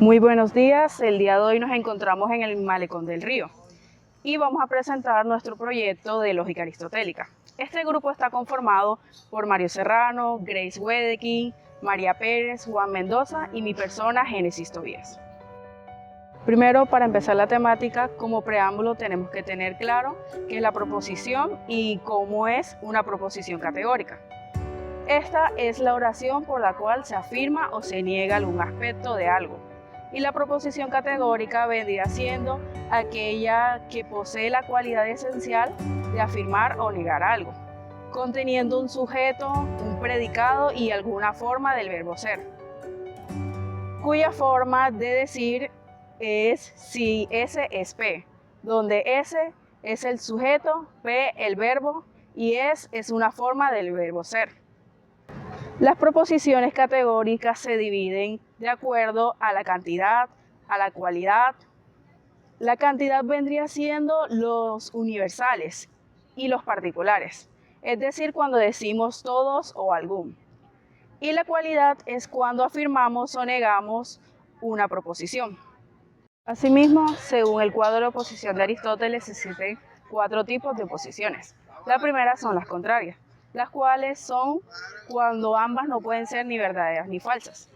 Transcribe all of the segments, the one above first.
Muy buenos días, el día de hoy nos encontramos en el Malecón del Río y vamos a presentar nuestro proyecto de lógica aristotélica. Este grupo está conformado por Mario Serrano, Grace Wedekind, María Pérez, Juan Mendoza y mi persona, Génesis Tobías. Primero, para empezar la temática, como preámbulo tenemos que tener claro qué es la proposición y cómo es una proposición categórica. Esta es la oración por la cual se afirma o se niega algún aspecto de algo. Y la proposición categórica vendría siendo aquella que posee la cualidad esencial de afirmar o negar algo, conteniendo un sujeto, un predicado y alguna forma del verbo ser, cuya forma de decir es si S es P, donde S es el sujeto, P el verbo y es una forma del verbo ser. Las proposiciones categóricas se dividen de acuerdo a la cantidad, a la cualidad. La cantidad vendría siendo los universales y los particulares, es decir, cuando decimos todos o algún. Y la cualidad es cuando afirmamos o negamos una proposición. Asimismo, según el cuadro de oposición de Aristóteles, existen 4 tipos de oposiciones. La primera son las contrarias, las cuales son cuando ambas no pueden ser ni verdaderas ni falsas.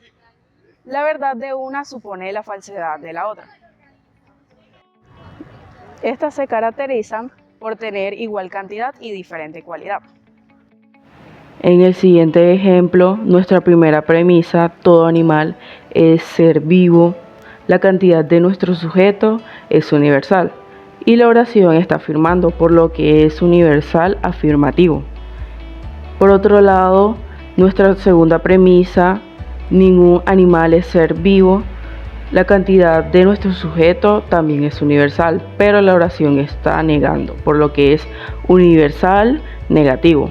La verdad de una supone la falsedad de la otra. Estas se caracterizan por tener igual cantidad y diferente cualidad. En el siguiente ejemplo, nuestra primera premisa, todo animal es ser vivo, la cantidad de nuestro sujeto es universal y la oración está afirmando, por lo que es universal afirmativo. Por otro lado, nuestra segunda premisa, ningún animal es ser vivo, la cantidad de nuestro sujeto también es universal, pero la oración está negando, por lo que es universal negativo.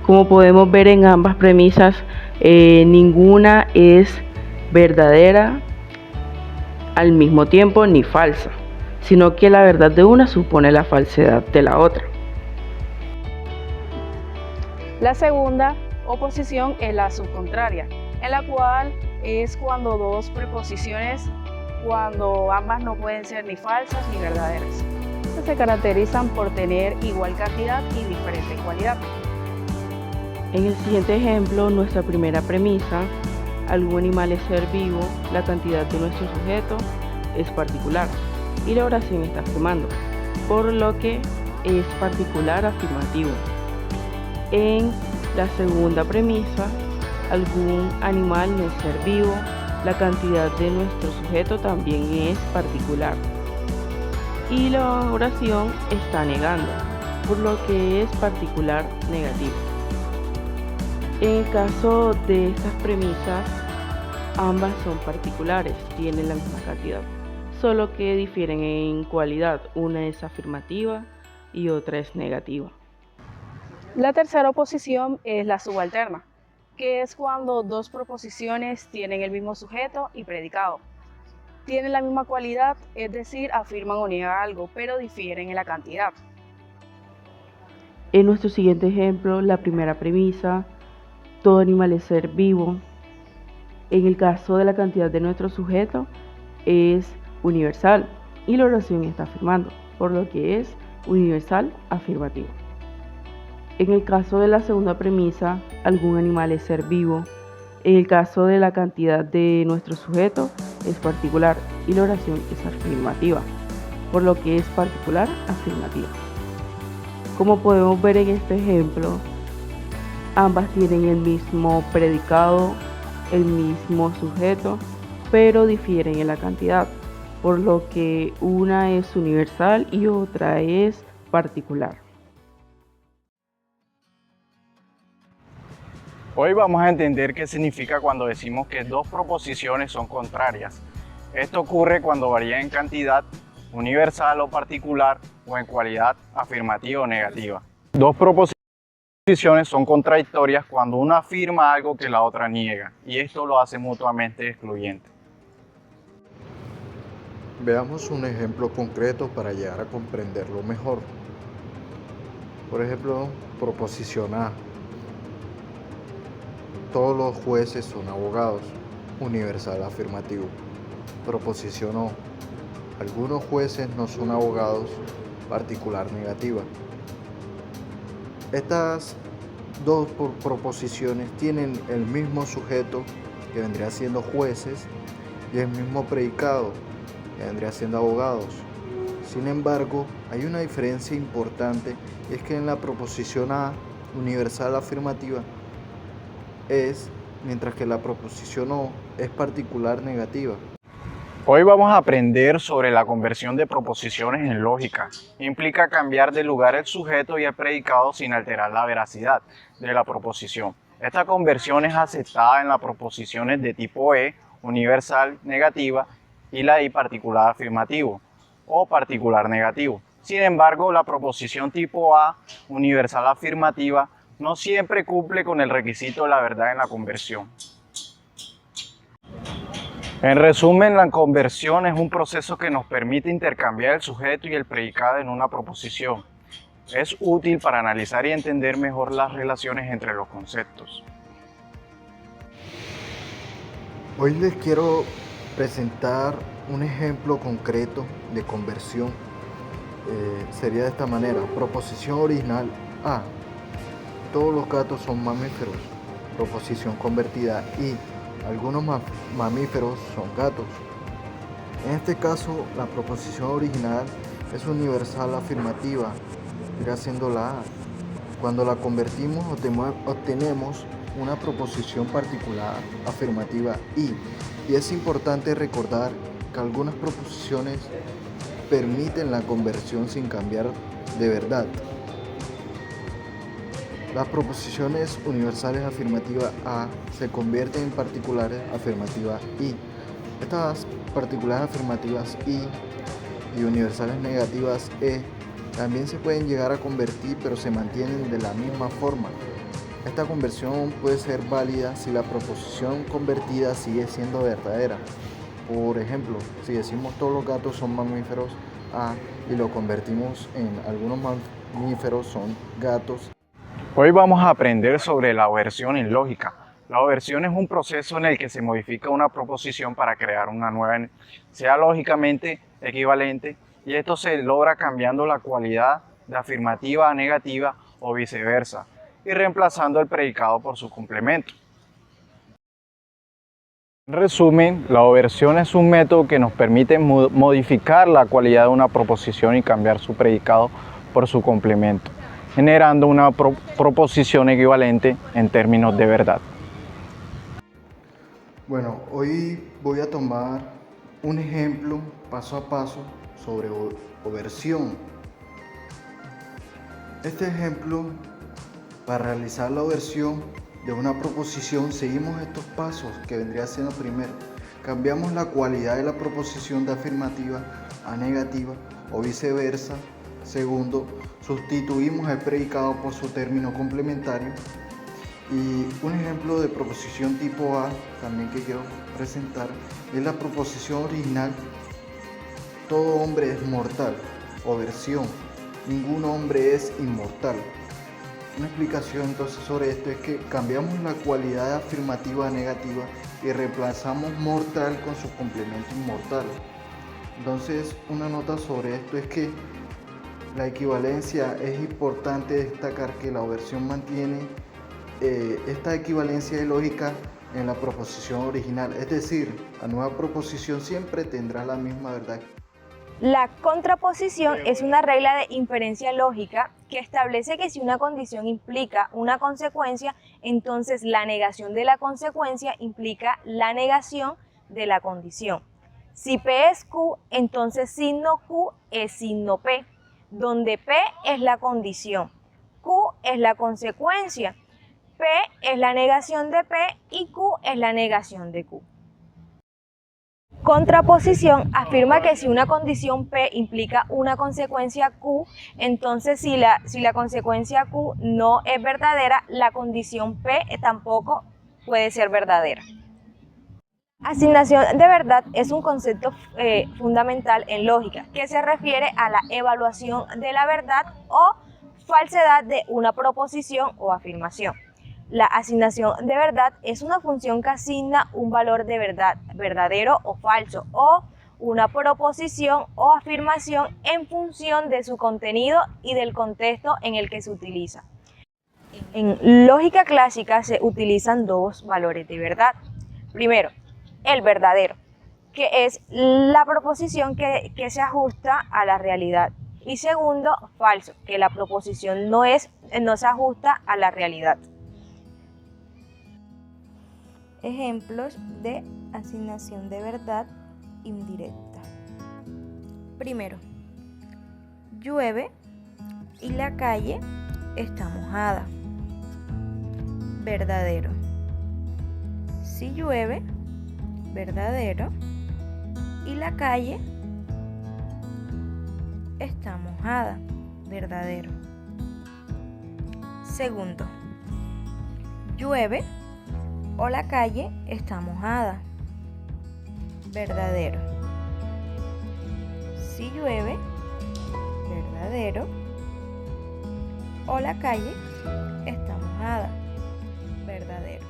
Como podemos ver en ambas premisas, ninguna es verdadera al mismo tiempo ni falsa, sino que la verdad de una supone la falsedad de la otra. La segunda oposición es la subcontraria, en la cual es cuando dos preposiciones, cuando ambas no pueden ser ni falsas ni verdaderas. Estas se caracterizan por tener igual cantidad y diferente cualidad. En el siguiente ejemplo, nuestra primera premisa, algún animal es ser vivo, la cantidad de nuestro sujeto es particular y la oración está afirmando, por lo que es particular afirmativo. En la segunda premisa, algún animal no es ser vivo, la cantidad de nuestro sujeto también es particular y la oración está negando, por lo que es particular negativo. En el caso de estas premisas, ambas son particulares, tienen la misma cantidad, solo que difieren en cualidad, una es afirmativa y otra es negativa. La tercera oposición es la subalterna, que es cuando dos proposiciones tienen el mismo sujeto y predicado. Tienen la misma cualidad, es decir, afirman o niegan algo, pero difieren en la cantidad. En nuestro siguiente ejemplo, la primera premisa, todo animal es ser vivo. En el caso de la cantidad de nuestro sujeto es universal y la oración está afirmando, por lo que es universal afirmativo. En el caso de la segunda premisa, algún animal es ser vivo. En el caso de la cantidad de nuestro sujeto es particular y la oración es afirmativa, por lo que es particular afirmativa. Como podemos ver en este ejemplo, ambas tienen el mismo predicado, el mismo sujeto, pero difieren en la cantidad, por lo que una es universal y otra es particular. Hoy vamos a entender qué significa cuando decimos que dos proposiciones son contrarias. Esto ocurre cuando varían en cantidad, universal o particular, o en cualidad, afirmativa o negativa. Dos proposiciones son contradictorias cuando una afirma algo que la otra niega, y esto lo hace mutuamente excluyente. Veamos un ejemplo concreto para llegar a comprenderlo mejor. Por ejemplo, proposición A. Todos los jueces son abogados. Universal afirmativo. Proposición O. Algunos jueces no son abogados, particular negativa. Estas dos proposiciones tienen el mismo sujeto, que vendría siendo jueces, y el mismo predicado, que vendría siendo abogados. Sin embargo, hay una diferencia importante, y es que en la proposición A, universal afirmativa, mientras que la proposición O es particular negativa. Hoy vamos a aprender sobre la conversión de proposiciones en lógica. Implica cambiar de lugar el sujeto y el predicado sin alterar la veracidad de la proposición. Esta conversión es aceptada en las proposiciones de tipo E, universal negativa, y la I, particular afirmativo o particular negativo. Sin embargo, la proposición tipo A, universal afirmativa, no siempre cumple con el requisito de la verdad en la conversión. En resumen, la conversión es un proceso que nos permite intercambiar el sujeto y el predicado en una proposición. Es útil para analizar y entender mejor las relaciones entre los conceptos. Hoy les quiero presentar un ejemplo concreto de conversión. Sería de esta manera: proposición original A. Todos los gatos son mamíferos. Proposición convertida I. Algunos mamíferos son gatos. En este caso, la proposición original es universal afirmativa, irá siendo la A. Cuando la convertimos, obtenemos una proposición particular afirmativa I. Y es importante recordar que algunas proposiciones permiten la conversión sin cambiar de verdad. Las proposiciones universales afirmativas A se convierten en particulares afirmativas I. Estas particulares afirmativas I y universales negativas E también se pueden llegar a convertir, pero se mantienen de la misma forma. Esta conversión puede ser válida si la proposición convertida sigue siendo verdadera. Por ejemplo, si decimos todos los gatos son mamíferos A y lo convertimos en algunos mamíferos son gatos. Hoy vamos a aprender sobre la oversión en lógica. La oversión es un proceso en el que se modifica una proposición para crear una nueva, sea lógicamente equivalente, y esto se logra cambiando la cualidad de afirmativa a negativa o viceversa, y reemplazando el predicado por su complemento. En resumen, la oversión es un método que nos permite modificar la cualidad de una proposición y cambiar su predicado por su complemento, generando una proposición equivalente en términos de verdad. Bueno, hoy voy a tomar un ejemplo paso a paso sobre oversión. Este ejemplo, para realizar la oversión de una proposición, seguimos estos pasos que vendría siendo: primero, cambiamos la cualidad de la proposición de afirmativa a negativa o viceversa. Segundo, sustituimos el predicado por su término complementario. Y un ejemplo de proposición tipo A también que quiero presentar es la proposición original: todo hombre es mortal. Oversión: ningún hombre es inmortal. Una explicación entonces sobre esto es que cambiamos la cualidad afirmativa a negativa y reemplazamos mortal con su complemento inmortal. Entonces, una nota sobre esto es que la equivalencia, es importante destacar que la oversión mantiene esta equivalencia de lógica en la proposición original, es decir, la nueva proposición siempre tendrá la misma verdad. La contraposición es una regla de inferencia lógica que establece que si una condición implica una consecuencia, entonces la negación de la consecuencia implica la negación de la condición. Si P es Q, entonces signo Q es signo P, donde P es la condición, Q es la consecuencia, P es la negación de P y Q es la negación de Q. Contraposición afirma que si una condición P implica una consecuencia Q, entonces si la consecuencia Q no es verdadera, la condición P tampoco puede ser verdadera. Asignación de verdad es un concepto fundamental en lógica que se refiere a la evaluación de la verdad o falsedad de una proposición o afirmación. La asignación de verdad es una función que asigna un valor de verdad, verdadero o falso, o una proposición o afirmación en función de su contenido y del contexto en el que se utiliza. En lógica clásica se utilizan dos valores de verdad. Primero, el verdadero, que es la proposición que se ajusta a la realidad. Y segundo, falso, que la proposición no se ajusta a la realidad. Ejemplos de asignación de verdad indirecta. Primero, llueve y la calle está mojada. Verdadero. Si llueve, verdadero, y la calle está mojada. Verdadero. Segundo, llueve o la calle está mojada. Verdadero. Si llueve, verdadero, o la calle está mojada. Verdadero.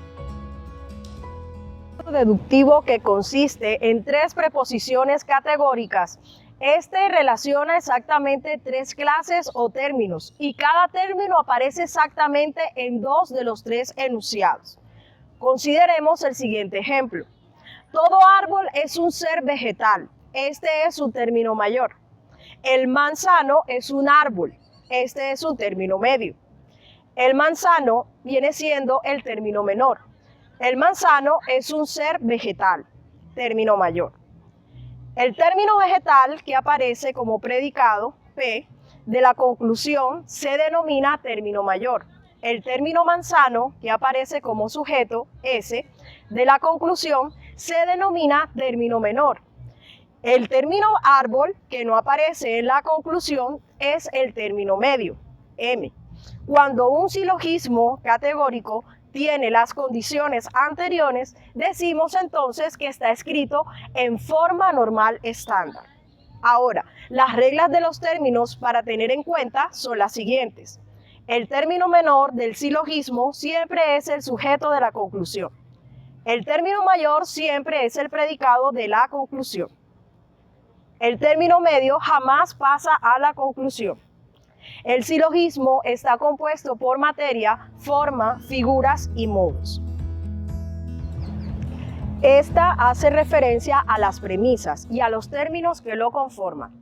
Deductivo que consiste en tres preposiciones categóricas. Este relaciona exactamente tres clases o términos y cada término aparece exactamente en dos de los tres enunciados. Consideremos el siguiente ejemplo. Todo árbol es un ser vegetal. Este es su término mayor. El manzano es un árbol. Este es su término medio. El manzano viene siendo el término menor. El manzano es un ser vegetal. Término mayor. El término vegetal que aparece como predicado, P, de la conclusión se denomina término mayor. El término manzano que aparece como sujeto, S, de la conclusión se denomina término menor. El término árbol que no aparece en la conclusión es el término medio, M. Cuando un silogismo categórico tiene las condiciones anteriores, decimos entonces que está escrito en forma normal estándar. Ahora, las reglas de los términos para tener en cuenta son las siguientes. El término menor del silogismo siempre es el sujeto de la conclusión. El término mayor siempre es el predicado de la conclusión. El término medio jamás pasa a la conclusión. El silogismo está compuesto por materia, forma, figuras y modos. Esta hace referencia a las premisas y a los términos que lo conforman.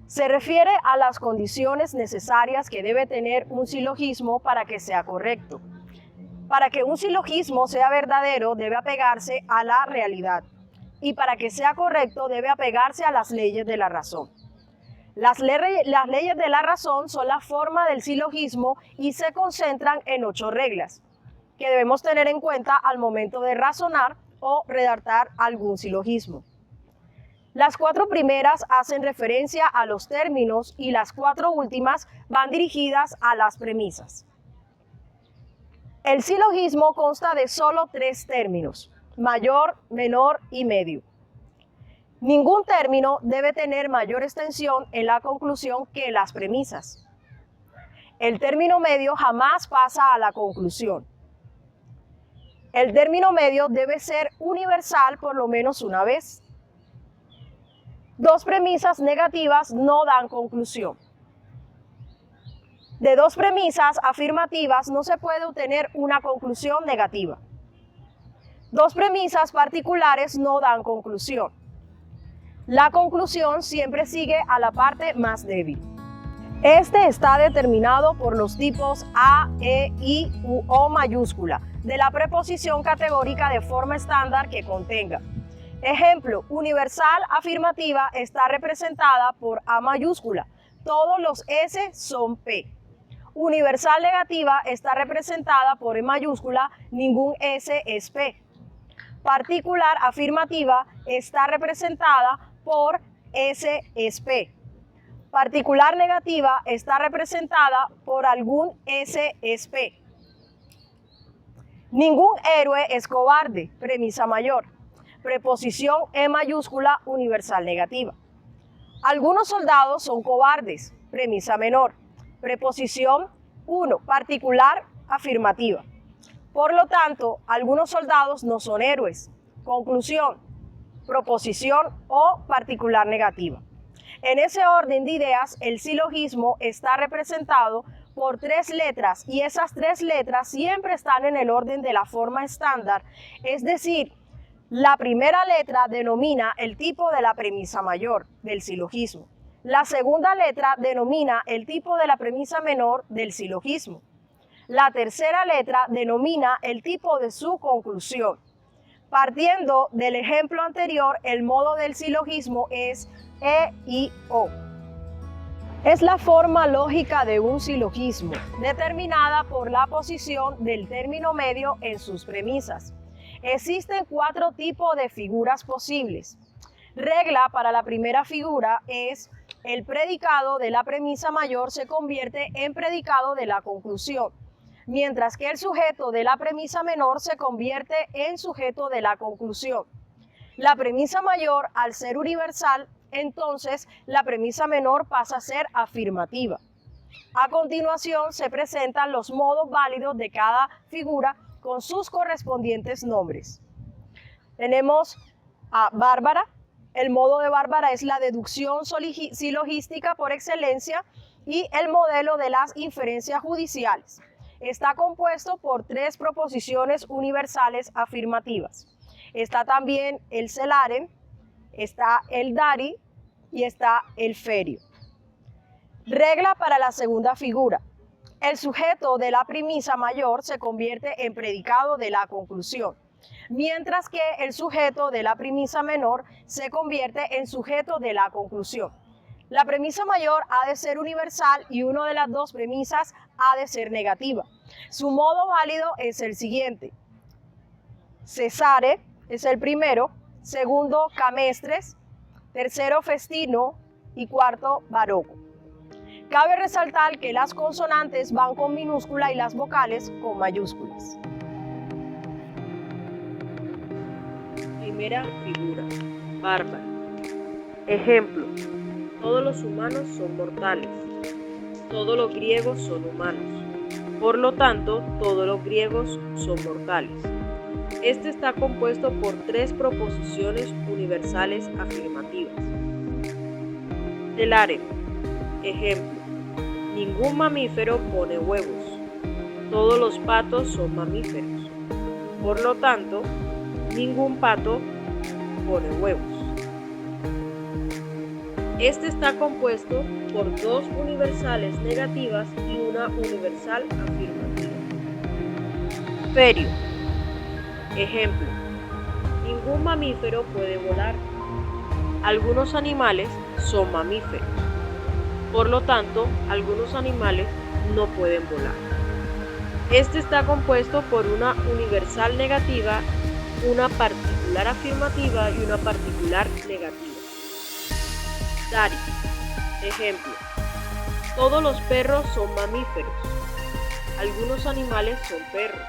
Se refiere a las condiciones necesarias que debe tener un silogismo para que sea correcto. Para que un silogismo sea verdadero, debe apegarse a la realidad. Y para que sea correcto, debe apegarse a las leyes de la razón. Las leyes de la razón son la forma del silogismo y se concentran en 8 reglas que debemos tener en cuenta al momento de razonar o redactar algún silogismo. Las 4 primeras hacen referencia a los términos y las 4 últimas van dirigidas a las premisas. El silogismo consta de solo 3 términos, mayor, menor y medio. Ningún término debe tener mayor extensión en la conclusión que las premisas. El término medio jamás pasa a la conclusión. El término medio debe ser universal por lo menos una vez. 2 premisas negativas no dan conclusión. De 2 premisas afirmativas no se puede obtener una conclusión negativa. 2 premisas particulares no dan conclusión. La conclusión siempre sigue a la parte más débil. Este está determinado por los tipos A, E, I u O mayúscula de la preposición categórica de forma estándar que contenga. Ejemplo, universal afirmativa está representada por A mayúscula. Todos los S son P. Universal negativa está representada por E mayúscula. Ningún S es P. Particular afirmativa está representada por S es P. Particular negativa está representada por algún S es P. Ningún héroe es cobarde, premisa mayor. Preposición E mayúscula universal negativa. Algunos soldados son cobardes, premisa menor. Preposición 1, particular afirmativa. Por lo tanto, algunos soldados no son héroes. Conclusión, proposición o particular negativa. En ese orden de ideas, el silogismo está representado por 3 letras y esas 3 letras siempre están en el orden de la forma estándar, es decir, la primera letra denomina el tipo de la premisa mayor del silogismo. La segunda letra denomina el tipo de la premisa menor del silogismo. La tercera letra denomina el tipo de su conclusión. Partiendo del ejemplo anterior, el modo del silogismo es E, I, O. Es la forma lógica de un silogismo, determinada por la posición del término medio en sus premisas. Existen 4 tipos de figuras posibles. Regla para la primera figura es: el predicado de la premisa mayor se convierte en predicado de la conclusión, mientras que el sujeto de la premisa menor se convierte en sujeto de la conclusión. La premisa mayor, al ser universal, entonces la premisa menor pasa a ser afirmativa. A continuación se presentan los modos válidos de cada figura con sus correspondientes nombres. Tenemos a Bárbara. El modo de Bárbara es la deducción silogística por excelencia y el modelo de las inferencias judiciales. Está compuesto por 3 proposiciones universales afirmativas. Está también el celare, está el dari y está el ferio. Regla para la segunda figura. El sujeto de la premisa mayor se convierte en predicado de la conclusión, mientras que el sujeto de la premisa menor se convierte en sujeto de la conclusión. La premisa mayor ha de ser universal y una de las 2 premisas ha de ser negativa. Su modo válido es el siguiente: cesare es el primero, segundo camestres, tercero festino y cuarto baroco. Cabe resaltar que las consonantes van con minúscula y las vocales con mayúsculas. Primera figura, Bárbara. Ejemplo: todos los humanos son mortales. Todos los griegos son humanos. Por lo tanto, todos los griegos son mortales. Este está compuesto por 3 proposiciones universales afirmativas. Celare. Ejemplo: ningún mamífero pone huevos. Todos los patos son mamíferos. Por lo tanto, ningún pato pone huevos. Este está compuesto por 2 universales negativas y una universal afirmativa. Ferio. Ejemplo: ningún mamífero puede volar. Algunos animales son mamíferos. Por lo tanto, algunos animales no pueden volar. Este está compuesto por una universal negativa, una particular afirmativa y una particular negativa. Dari. Ejemplo: todos los perros son mamíferos. Algunos animales son perros.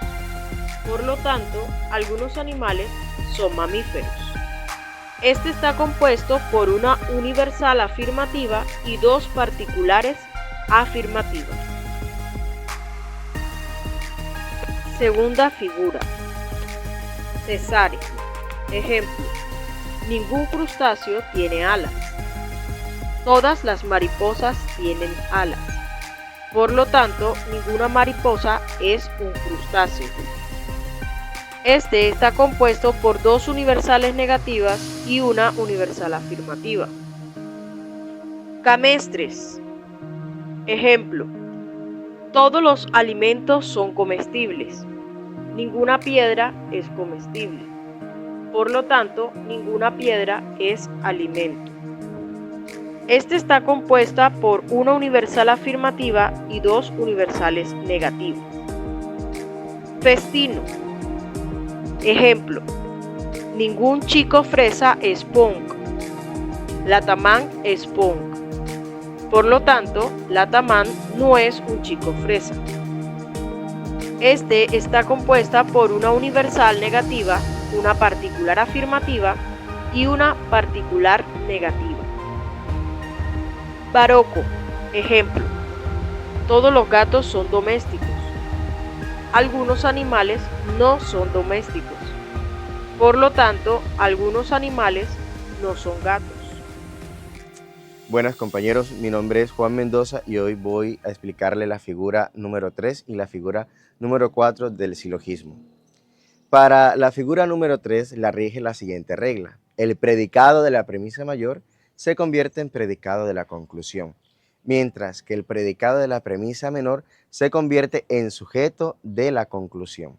Por lo tanto, algunos animales son mamíferos. Este está compuesto por una universal afirmativa y 2 particulares afirmativas. Segunda figura, cesare. Ejemplo: ningún crustáceo tiene alas. Todas las mariposas tienen alas. Por lo tanto, ninguna mariposa es un crustáceo. Este está compuesto por 2 universales negativas y una universal afirmativa. Camestres. Ejemplo: todos los alimentos son comestibles. Ninguna piedra es comestible. Por lo tanto, ninguna piedra es alimento. Este está compuesta por una universal afirmativa y 2 universales negativas. Festino. Ejemplo: ningún chico fresa es punk. Latamán es punk. Por lo tanto, Latamán no es un chico fresa. Este está compuesta por una universal negativa, una particular afirmativa y una particular negativa. Baroco. Ejemplo: todos los gatos son domésticos. algunos animales no son domésticos. Por lo tanto, algunos animales no son gatos. Buenas compañeros, mi nombre es Juan Mendoza y hoy voy a explicarle la figura número 3 y la figura número 4 del silogismo. Para la figura número 3 la rige la siguiente regla. El predicado de la premisa mayor se convierte en predicado de la conclusión, mientras que el predicado de la premisa menor se convierte en sujeto de la conclusión.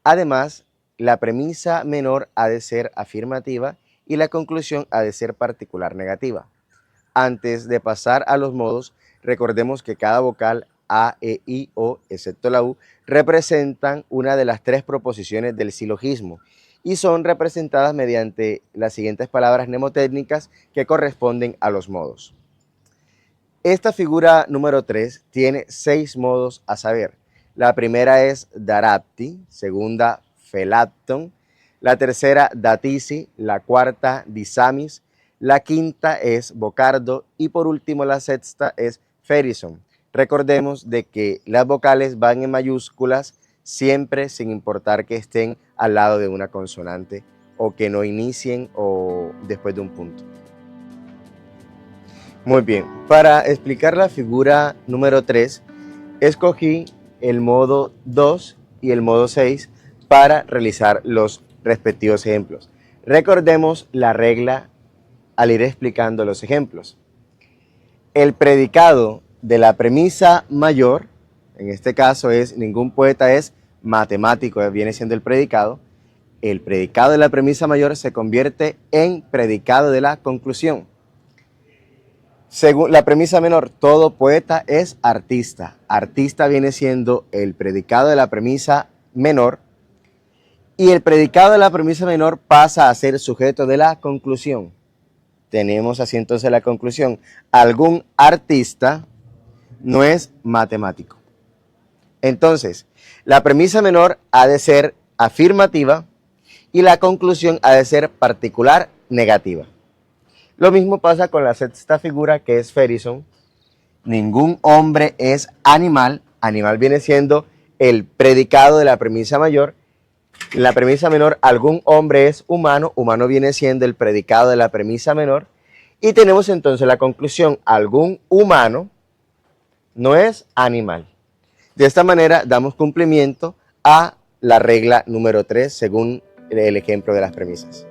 Además, la premisa menor ha de ser afirmativa y la conclusión ha de ser particular negativa. Antes de pasar a los modos, recordemos que cada vocal A, E, I, O, excepto la U, representan una de las 3 proposiciones del silogismo y son representadas mediante las siguientes palabras mnemotécnicas que corresponden a los modos. Esta figura número 3 tiene 6 modos a saber. La primera es darapti, segunda felapton, la tercera datisi, la cuarta disamis, la quinta es bocardo y por último la sexta es ferison. Recordemos de que las vocales van en mayúsculas siempre sin importar que estén al lado de una consonante o que no inicien o después de un punto. Muy bien, para explicar la figura número 3, escogí el modo 2 y el modo 6 para realizar los respectivos ejemplos. Recordemos la regla al ir explicando los ejemplos. El predicado de la premisa mayor, en este caso es ningún poeta es matemático, viene siendo el predicado. El predicado de la premisa mayor se convierte en predicado de la conclusión. Según la premisa menor, todo poeta es artista. Artista viene siendo el predicado de la premisa menor y el predicado de la premisa menor pasa a ser sujeto de la conclusión. Tenemos así entonces la conclusión. Algún artista no es matemático. Entonces, la premisa menor ha de ser afirmativa y la conclusión ha de ser particular negativa. Lo mismo pasa con la sexta figura que es ferison. Ningún hombre es animal. Animal viene siendo el predicado de la premisa mayor. En la premisa menor, algún hombre es humano. Humano viene siendo el predicado de la premisa menor. Y tenemos entonces la conclusión. Algún humano no es animal. De esta manera damos cumplimiento a la regla número 3 según el ejemplo de las premisas.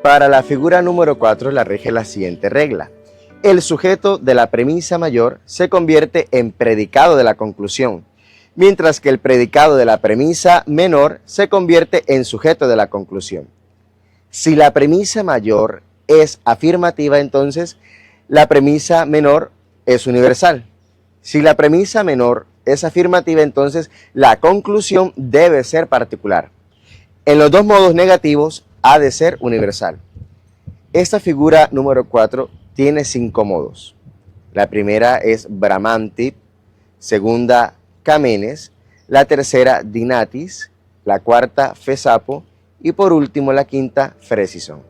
Para la figura número 4 la rige la siguiente regla. El sujeto de la premisa mayor se convierte en predicado de la conclusión, mientras que el predicado de la premisa menor se convierte en sujeto de la conclusión. Si la premisa mayor es afirmativa, entonces la premisa menor es universal. Si la premisa menor es afirmativa, entonces la conclusión debe ser particular. En los dos modos negativos ha de ser universal. Esta figura número 4 tiene 5 modos. La primera es Bramanti, segunda Camenes, la tercera Dinatis, la cuarta Fesapo y por último la quinta Fresison.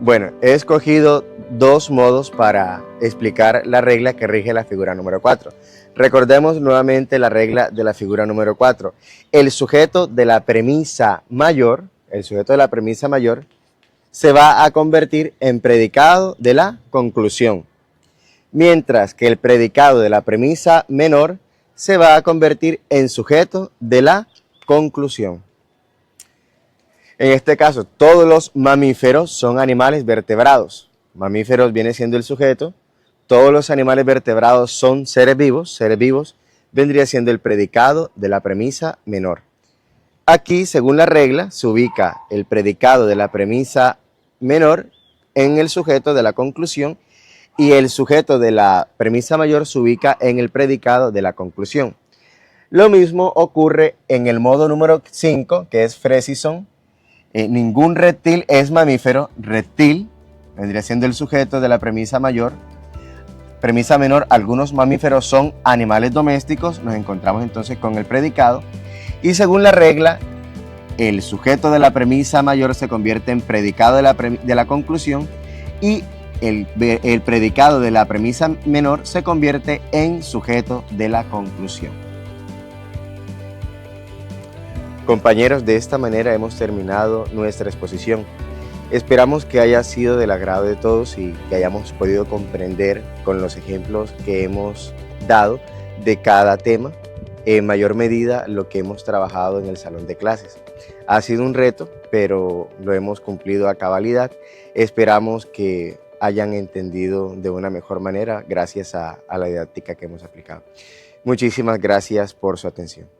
Bueno, he escogido 2 modos para explicar la regla que rige la figura número 4. Recordemos nuevamente la regla de la figura número 4. El sujeto de la premisa mayor, se va a convertir en predicado de la conclusión, mientras que el predicado de la premisa menor se va a convertir en sujeto de la conclusión. En este caso, todos los mamíferos son animales vertebrados. Mamíferos viene siendo el sujeto. Todos los animales vertebrados son seres vivos. Seres vivos vendría siendo el predicado de la premisa menor. Aquí, según la regla, se ubica el predicado de la premisa menor en el sujeto de la conclusión y el sujeto de la premisa mayor se ubica en el predicado de la conclusión. Lo mismo ocurre en el modo número 5, que es Fresison. Ningún reptil es mamífero. Reptil vendría siendo el sujeto de la premisa mayor. Premisa menor, algunos mamíferos son animales domésticos. Nos encontramos entonces con el predicado. Y según la regla, el sujeto de la premisa mayor se convierte en predicado de la conclusión y el predicado de la premisa menor se convierte en sujeto de la conclusión. Compañeros, de esta manera hemos terminado nuestra exposición. Esperamos que haya sido del agrado de todos y que hayamos podido comprender con los ejemplos que hemos dado de cada tema, en mayor medida lo que hemos trabajado en el salón de clases. Ha sido un reto, pero lo hemos cumplido a cabalidad. Esperamos que hayan entendido de una mejor manera gracias a la didáctica que hemos aplicado. Muchísimas gracias por su atención.